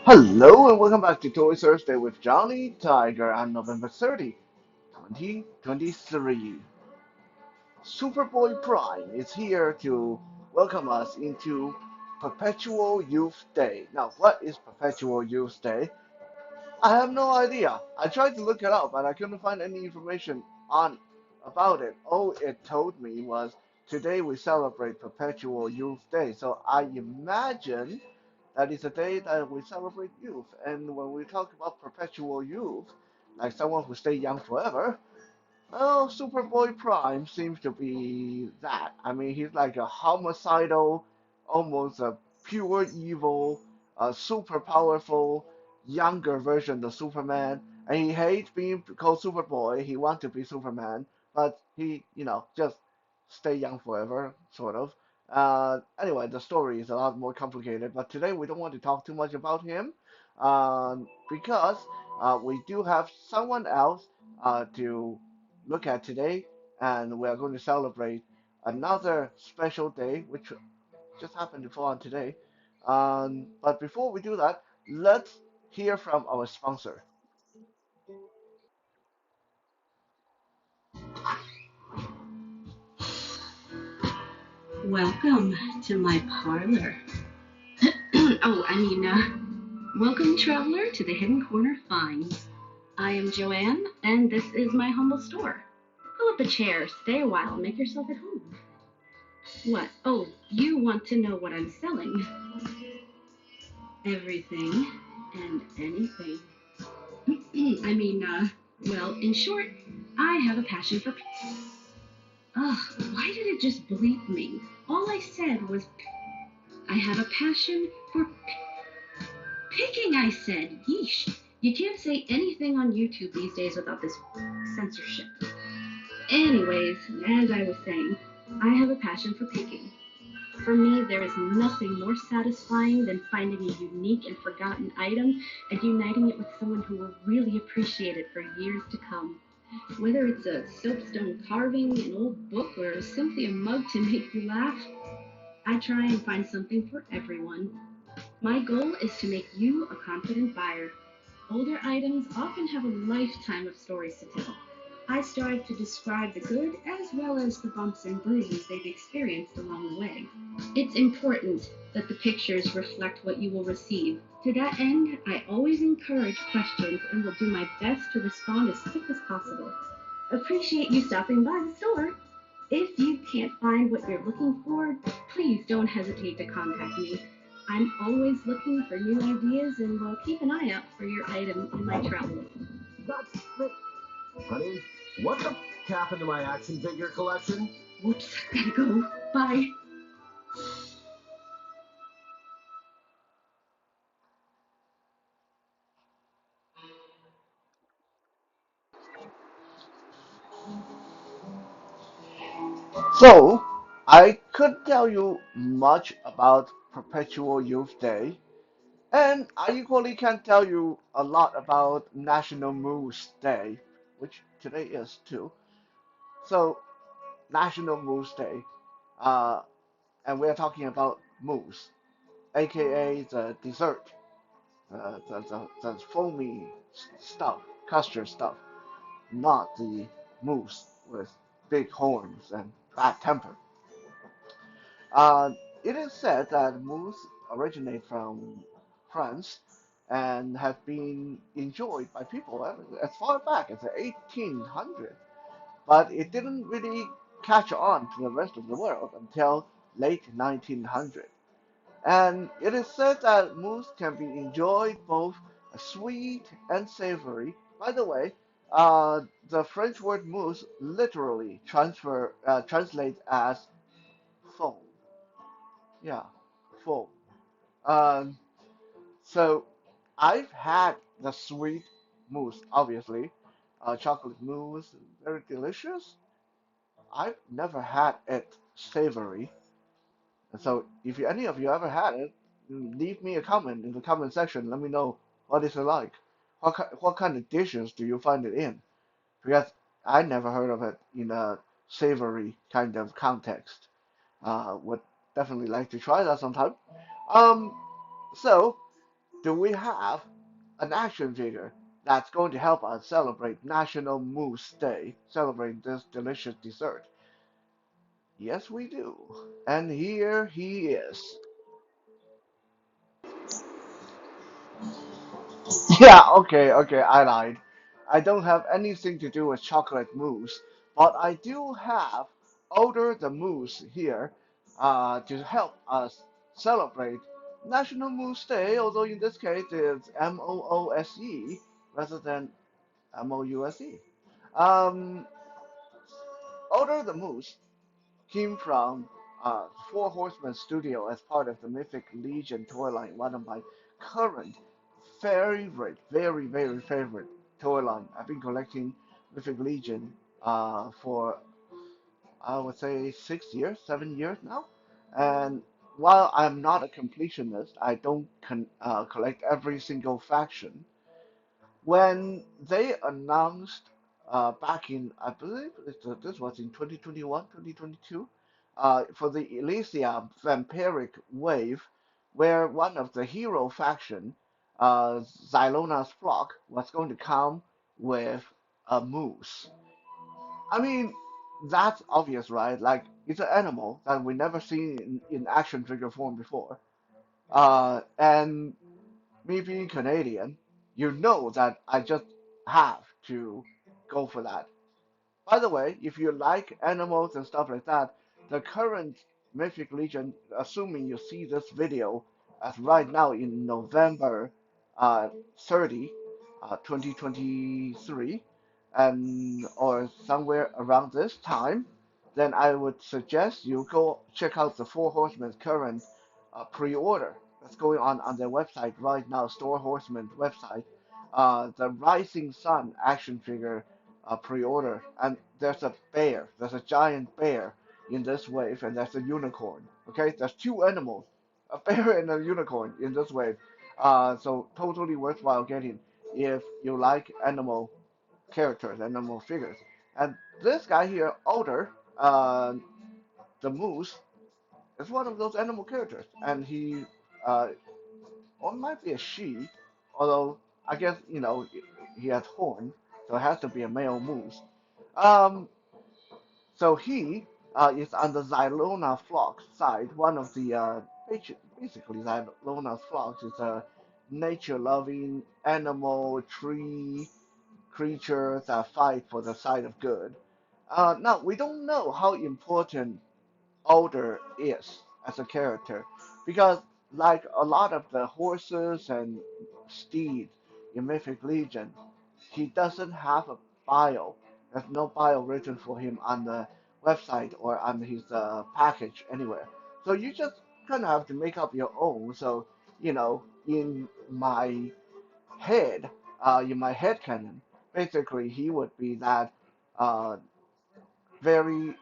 Hello and welcome back to Toy Thursday with Johnny Tiger on November 30, 2023. Superboy Prime is here to welcome us into Perpetual Youth Day. Now, what is Perpetual Youth Day? I have no idea. I tried to look it up and I couldn't find any information on about it. All it told me was today we celebrate Perpetual Youth Day. So I imagine that is a day that we celebrate youth. And when we talk about perpetual youth, like someone who stay young forever, well, Superboy Prime seems to be that. I mean, he's like a homicidal, almost a pure evil, super powerful, younger version of Superman. And he hates being called Superboy. He wants to be Superman, but he, just stay young forever, sort of. Anyway, the story is a lot more complicated, but today we don't want to talk too much about him, because we do have someone else to look at today, and we are going to celebrate another special day, which just happened to fall on today. But before we do that, let's hear from our sponsor. Welcome to my parlor. Welcome, traveler, to the Hidden Corner Finds. I am Joanne, and this is my humble store. Pull up a chair, stay a while, make yourself at home. What? Oh, you want to know what I'm selling? Everything and anything. In short, I have a passion for. Ugh, why did it just bleep me? All I said was, I have a passion for picking, I said. Yeesh. You can't say anything on YouTube these days without this censorship. Anyways, as I was saying, I have a passion for picking. For me, there is nothing more satisfying than finding a unique and forgotten item and uniting it with someone who will really appreciate it for years to come. Whether it's a soapstone carving, an old book, or simply a mug to make you laugh, I try and find something for everyone. My goal is to make you a confident buyer. Older items often have a lifetime of stories to tell. I strive to describe the good as well as the bumps and bruises they've experienced along the way. It's important that the pictures reflect what you will receive. To that end, I always encourage questions and will do my best to respond as quick as possible. Appreciate you stopping by the store. If you can't find what you're looking for, please don't hesitate to contact me. I'm always looking for new ideas and will keep an eye out for your item in my travels. That's it. Honey, what the happened to my action figure collection? Whoops, gotta go. Bye. So, I could tell you much about Perpetual Youth Day, and I equally can tell you a lot about National Moose Day, which today is too. So, National Moose Day, uh, and we're talking about mousse, aka the dessert, the foamy stuff, custard stuff, not the moose with big horns and bad temper. Uh, it is said that mousse originate from France and have been enjoyed by people as far back as the 1800s, but it didn't really catch on to the rest of the world until late 1900. And it is said that mousse can be enjoyed both sweet and savory. By the way, the French word mousse literally translates as foam. Yeah, foam. Um, so I've had the sweet mousse, obviously, chocolate mousse, very delicious. I've never had it savory. And so if any of you ever had it, leave me a comment in the comment section. Let me know what is it like. What kind of dishes do you find it in? Because I never heard of it in a savory kind of context. Would definitely like to try that sometime. Um, so do we have an action figure that's going to help us celebrate National Mousse Day, celebrate this delicious dessert? Yes, we do. And here he is. Yeah, okay, I lied. I don't have anything to do with chocolate mousse, but I do have Older the Moose here to help us celebrate National Moose Day, although in this case it's Moose rather than Mouse. Um, Older the Moose came from Four Horsemen Studio as part of the Mythic Legion toy line, one of my current very favorite toy line. I've been collecting Mythic Legion for I would say 6 years, 7 years now. And while I'm not a completionist, I don't collect every single faction. When they announced back in, I believe this was in 2021, 2022, for the Elysia Vampiric Wave, where one of the hero faction, Xylona's Flock, was going to come with a moose. I mean, that's obvious, right? Like, it's an animal that we never seen in action figure form before. And me being Canadian, you know that I just have to go for that. By the way, if you like animals and stuff like that, the current Mythic Legion, assuming you see this video as right now in November uh, 30, 2023, and or somewhere around this time, then I would suggest you go check out the Four Horsemen's current pre-order that's going on their website right now, Store Horseman website. The Rising Sun action figure pre-order, and there's a bear, there's a giant bear in this wave, and there's a unicorn. Okay, there's two animals, a bear and a unicorn in this wave. So totally worthwhile getting if you like animal characters, animal figures. And this guy here, Older, the moose, is one of those animal characters, and he, uh, or it might be a she, although I guess he has horns, so it has to be a male moose. Um, so he is on the Xylona flock side. One of the basically Xylona flocks is a nature-loving animal tree creature that fight for the side of good. Now we don't know how important Alder is as a character because, like a lot of the horses and steeds in Mythic Legion, he doesn't have a bio. There's no bio written for him on the website or on his package anywhere. So you just kind of have to make up your own. So, in head, my head canon, basically he would be that uh, very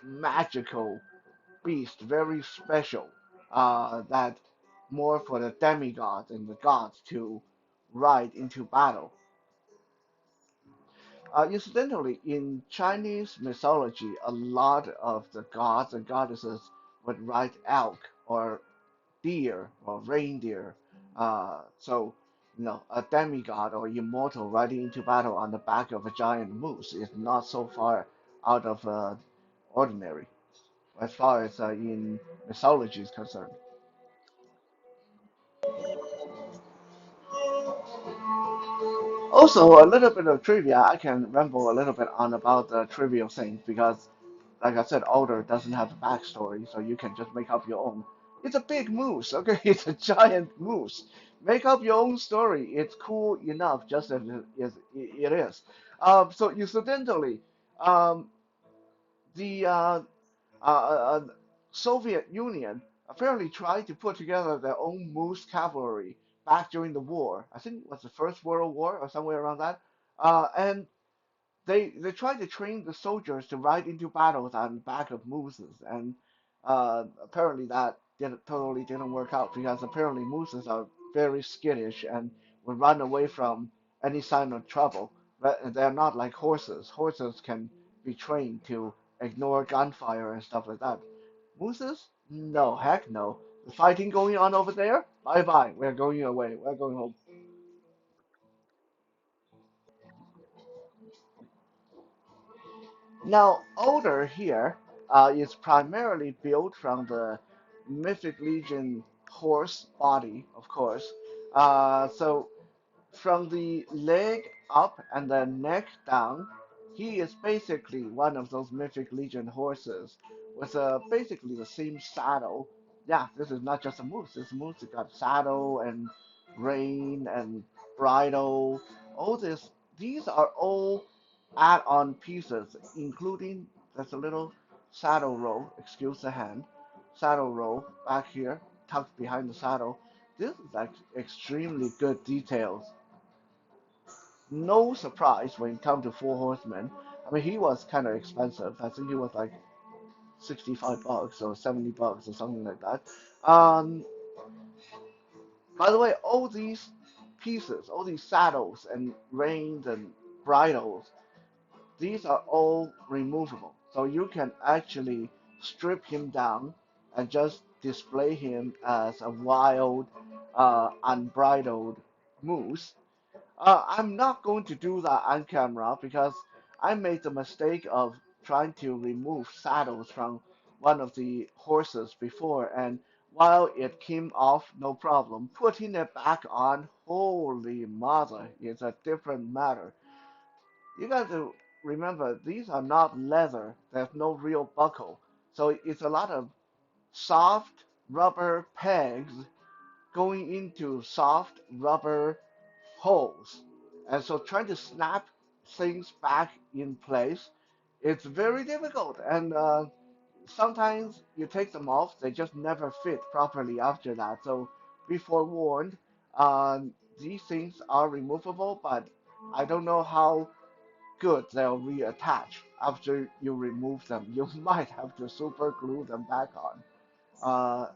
magical beast, very special, that more for the demigods and the gods to ride into battle. Incidentally, in Chinese mythology, a lot of the gods and goddesses would ride elk or deer or reindeer. So, a demigod or immortal riding into battle on the back of a giant moose is not so far out of ordinary as far as in mythology is concerned. Also, a little bit of trivia. I can ramble a little bit on about the trivial things because, like I said, Alder doesn't have a backstory, so you can just make up your own. It's a big moose, okay? It's a giant moose. Make up your own story. It's cool enough, just as it is. So incidentally, um, the Soviet Union apparently tried to put together their own moose cavalry back during the war. I think it was the First World War or somewhere around that. And they tried to train the soldiers to ride into battles on the back of mooses, and apparently that totally didn't work out because apparently mooses are very skittish and will run away from any sign of trouble. But they're not like horses. Horses can be trained to ignore gunfire and stuff like that. Mooses? No, heck no. The fighting going on over there? Bye bye. We're going away. We're going home. Now, Odor here is primarily built from the Mythic Legion horse body, of course. So from the leg up and the neck down, he is basically one of those Mythic Legion horses with basically the same saddle. Yeah, this is not just a moose. This moose has got saddle and rein and bridle. All this, these are all add-on pieces, including there's a little saddle roll. Excuse the hand. Saddle roll back here, tucked behind the saddle. This is like extremely good details. No surprise when it comes to Four Horsemen. I mean, he was kind of expensive. I think he was like $65 or $70 or something like that. Um, by the way, all these pieces, all these saddles and reins and bridles, these are all removable. So you can actually strip him down and just display him as a wild, unbridled moose. I'm not going to do that on camera because I made the mistake of trying to remove saddles from one of the horses before, and while it came off no problem, putting it back on, holy mother, is a different matter. You got to remember these are not leather. There's no real buckle, so it's a lot of soft rubber pegs going into soft rubber holes. And so trying to snap things back in place, it's very difficult. And sometimes you take them off, they just never fit properly after that. So be forewarned, these things are removable, but I don't know how good they'll reattach after you remove them. You might have to super glue them back on. Uh,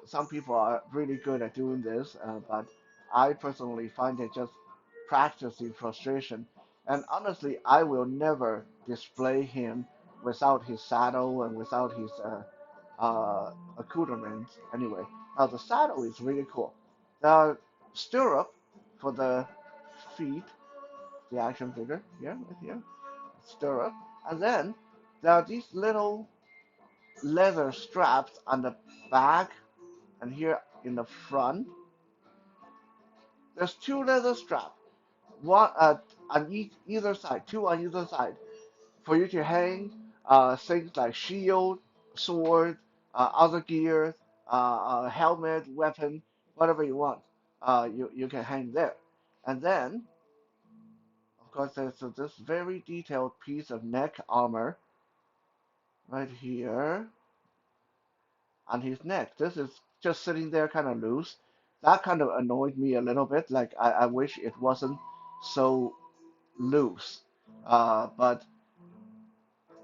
some people are really good at doing this, but I personally find it just practicing frustration. And honestly, I will never display him without his saddle and without his accoutrements. Anyway, now the saddle is really cool. The stirrup for the feet, the action figure here, right here, stirrup, and then there are these little leather straps on the back and here in the front, there's two leather straps, one on either side, two on either side, for you to hang things like shield, sword, other gear, helmet, weapon, whatever you want. You can hang there. And then, of course, there's this very detailed piece of neck armor right here on his neck. This is just sitting there kind of loose. That kind of annoyed me a little bit. Like I wish it wasn't so loose. But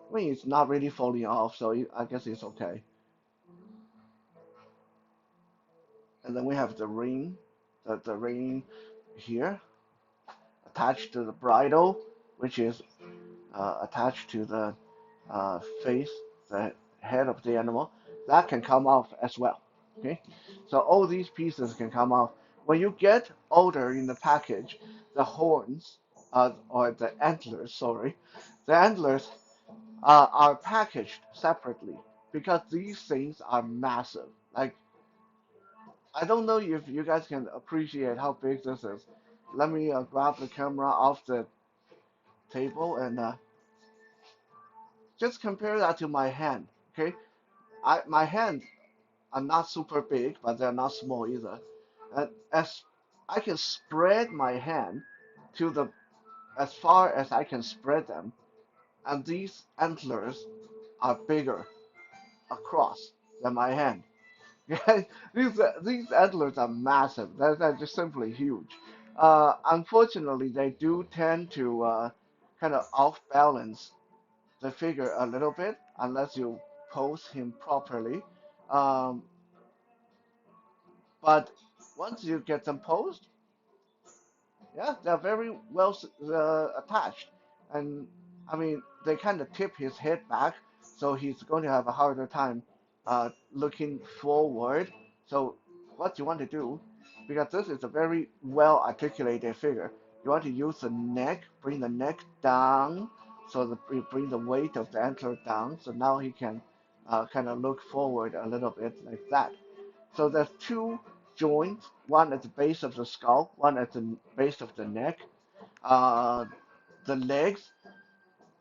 I mean, it's not really falling off, so I guess it's okay. And then we have the ring, the ring here attached to the bridle, which is attached to the face, the head of the animal. That can come off as well. Okay, so all these pieces can come off. When you get older in the package, the horns, or the antlers, sorry, the antlers are packaged separately because these things are massive. Like, I don't know if you guys can appreciate how big this is. Let me grab the camera off the table and just compare that to my hand. Okay, my hands are not super big, but they're not small either. And as I can spread my hand to the as far as I can spread them, and these antlers are bigger across than my hand. These antlers are massive. They're just simply huge. Unfortunately, they do tend to kind of off balance the figure a little bit unless you pose him properly. Um, but once you get them posed, yeah, they're very well attached. And I mean, they kind of tip his head back, so he's going to have a harder time looking forward. So what you want to do, because this is a very well articulated figure, you want to use the neck, bring the neck down, so that you bring the weight of the antler down. So now he can kind of look forward a little bit like that. So there's two joints, one at the base of the skull, one at the base of the neck. Uh, the legs,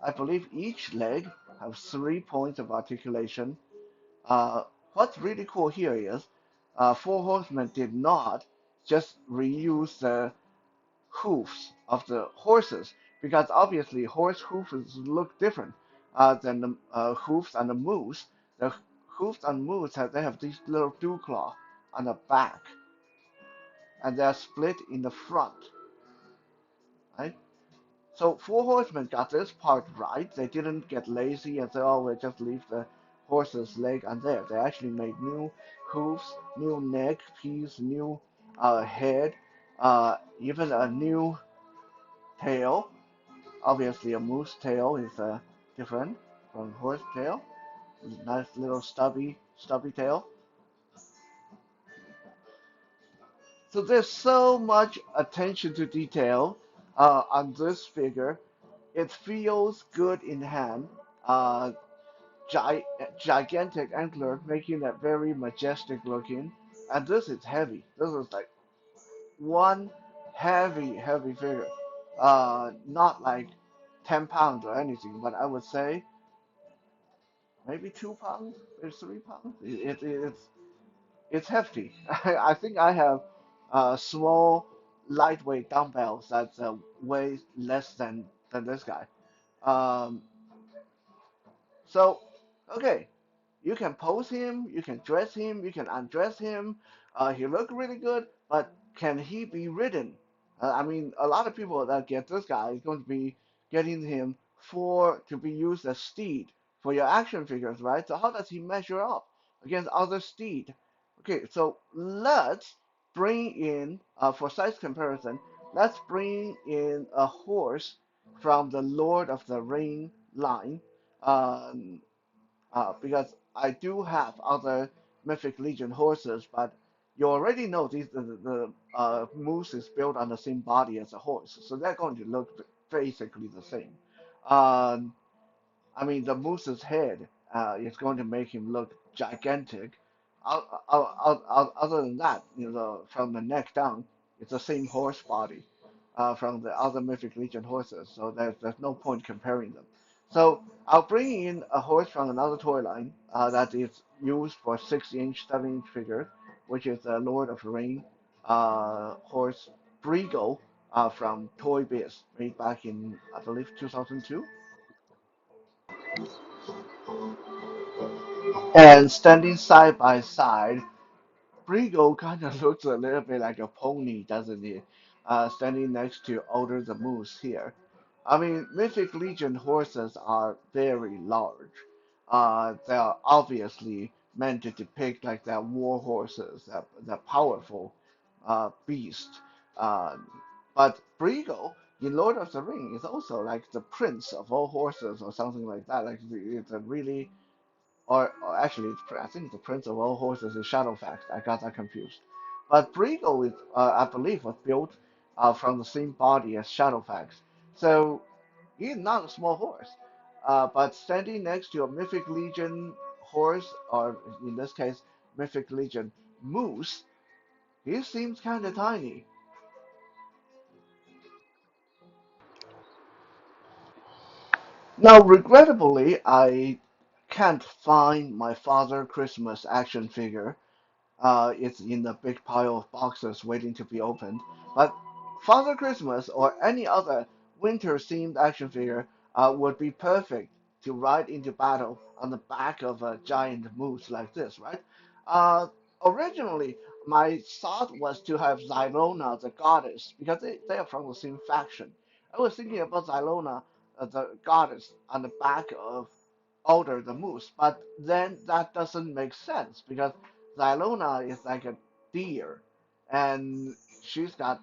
I believe each leg has 3 points of articulation. Uh, what's really cool here is Four Horsemen did not just reuse the hoofs of the horses, because obviously horse hoofs look different than the hoofs on the moose. The hoofs on moose they have these little dew claw on the back, and they're split in the front, right? So Four Horsemen got this part right. They didn't get lazy and say, "Oh, we'll just leave the horse's leg on there." They actually made new hooves, new neck piece, new head, even a new tail. Obviously, a moose tail is different from horse tail. Nice little stubby tail. So there's so much attention to detail on this figure. It feels good in hand. Uh, gi Gigantic antler, making it very majestic looking. And this is heavy. This is like one heavy figure. Not like 10 pounds or anything, but I would say maybe 2 pounds, maybe 3 pounds. It's hefty. I think I have small, lightweight dumbbells that weigh less than this guy. Um, so, okay, you can pose him, you can dress him, you can undress him. He look really good, but can he be ridden? I mean, a lot of people that get this guy is going to be getting him for to be used as steed for your action figures, right? So how does he measure up against other steed? Okay, so let's bring in for size comparison. Let's bring in a horse from the Lord of the Ring line. Um, because I do have other Mythic Legion horses, but you already know the moose is built on the same body as a horse, so they're going to look basically the same. Um, I mean, the moose's head is going to make him look gigantic. Other than that, from the neck down, it's the same horse body from the other Mythic Legion horses, so there's no point comparing them. So I'll bring in a horse from another toy line that is used for 6-inch, 7-inch figures, which is the Lord of the Ring horse Brigo from Toy Biz, made back in, I believe, 2002. And standing side by side, Brigo kind of looks a little bit like a pony, doesn't he? Standing next to Older the Moose here. I mean, Mythic Legion horses are very large. They are obviously meant to depict like that war horses, that powerful beast. Uh, but Brigo in Lord of the Ring is also like the prince of all horses or something like that. Like it's a really or actually, I think the Prince of All Horses is Shadowfax. I got that confused. But Brigo is, I believe, was built from the same body as Shadowfax. So he's not a small horse. But standing next to a Mythic Legion horse, or in this case, Mythic Legion moose, he seems kind of tiny. Now, regrettably, I can't find my Father Christmas action figure. It's in a big pile of boxes waiting to be opened. But Father Christmas or any other winter-themed action figure would be perfect to ride into battle on the back of a giant moose like this, right? Uh, Originally, my thought was to have Xylona, the goddess, because they are from the same faction. I was thinking about Xylona, the goddess, on the back of Alder the moose, but then that doesn't make sense because Xylona is like a deer, and she's like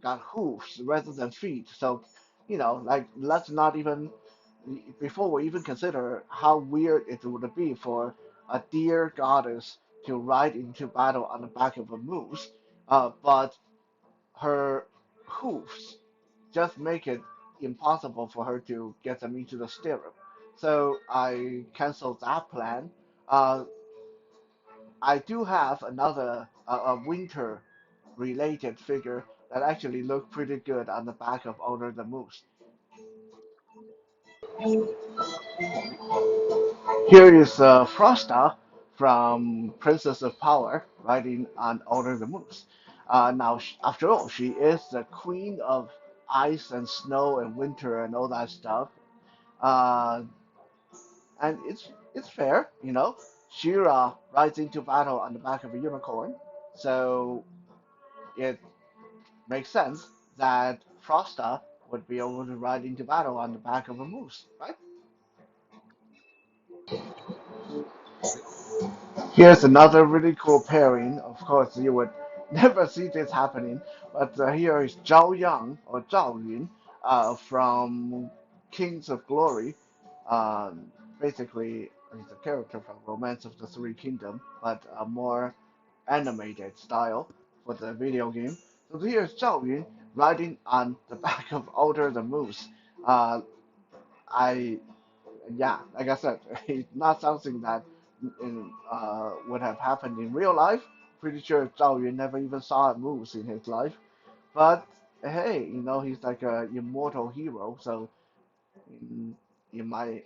got hooves rather than feet. So, like let's not even before we even consider how weird it would be for a deer goddess to ride into battle on the back of a moose, but her hoofs just make it impossible for her to get them into the stirrup. So I canceled that plan. Uh, I do have another a winter related figure that actually looked pretty good on the back of Older the Moose. Here is Frosta from Princess of Power riding on Older the Moose. Now, after all, she is the queen of ice and snow and winter and all that stuff. Uh, and it's fair, you know. Shira rides into battle on the back of a unicorn, so it makes sense that Frosta would be able to ride into battle on the back of a moose, right? Here's another really cool pairing. Of course, you would never see this happening, but here is Zhao Yang or Zhao Yun from Kings of Glory. Um, Basically, he's a character from Romance of the Three Kingdoms, but a more animated style for the video game. So here's Zhao Yun riding on the back of Alder the Moose. Uh, I Yeah, like I said, it's not something that would have happened in real life. Pretty sure Zhao Yun never even saw a moose in his life. But hey, he's like a immortal hero. So in, in my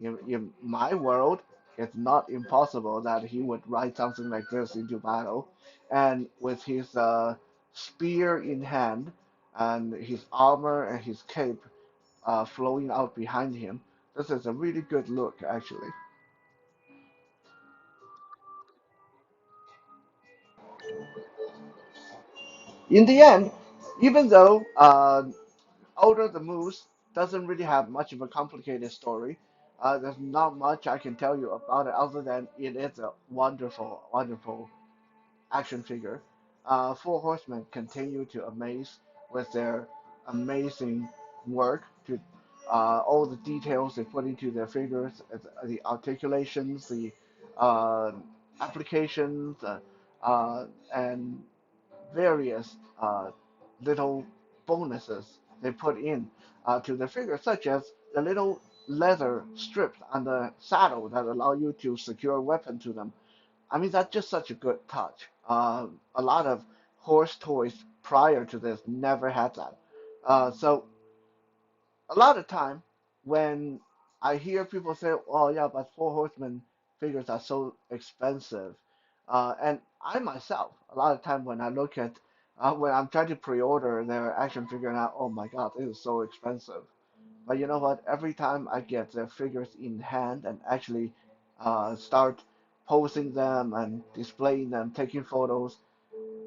in my world, it's not impossible that he would ride something like this into battle, and with his spear in hand and his armor and his cape flowing out behind him. This is a really good look, actually. In the end, even though Older the Moose doesn't really have much of a complicated story, there's not much I can tell you about it other than it is a wonderful, wonderful action figure. Four Horsemen continue to amaze with their amazing work to all the details they put into their figures, the articulations, the uh, applications, and various little bonuses they put in to the figure, such as the little leather strips on the saddle that allow you to secure a weapon to them. I mean, that's just such a good touch. A lot of horse toys prior to this never had that. So a lot of time when I hear people say, "Oh yeah, but Four Horsemen figures are so expensive," and I myself, a lot of time when I look at when I'm trying to pre-order their action figure now, oh my God, it is so expensive. But you know what? Every time I get their figures in hand and actually start posing them and displaying them, taking photos,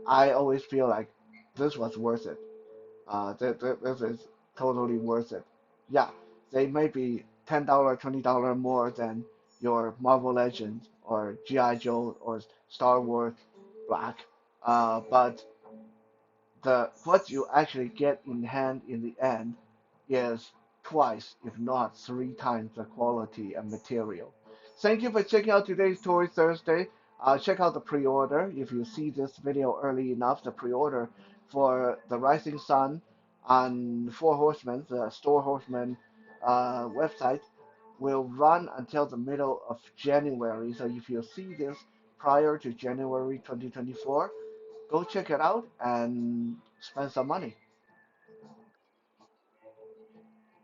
I always feel like this was worth it. This is totally worth it. Yeah, they may be $10, $20 more than your Marvel Legends or G.I. Joe or Star Wars Black, but the what you actually get in hand in the end is twice, if not three times the quality and material. Thank you for checking out today's Toy Thursday. Check out the pre-order if you see this video early enough. The pre-order for the Rising Sun on Four Horsemen, the Store Horsemen website, will run until the middle of January. So if you see this prior to January 2024, go check it out and spend some money.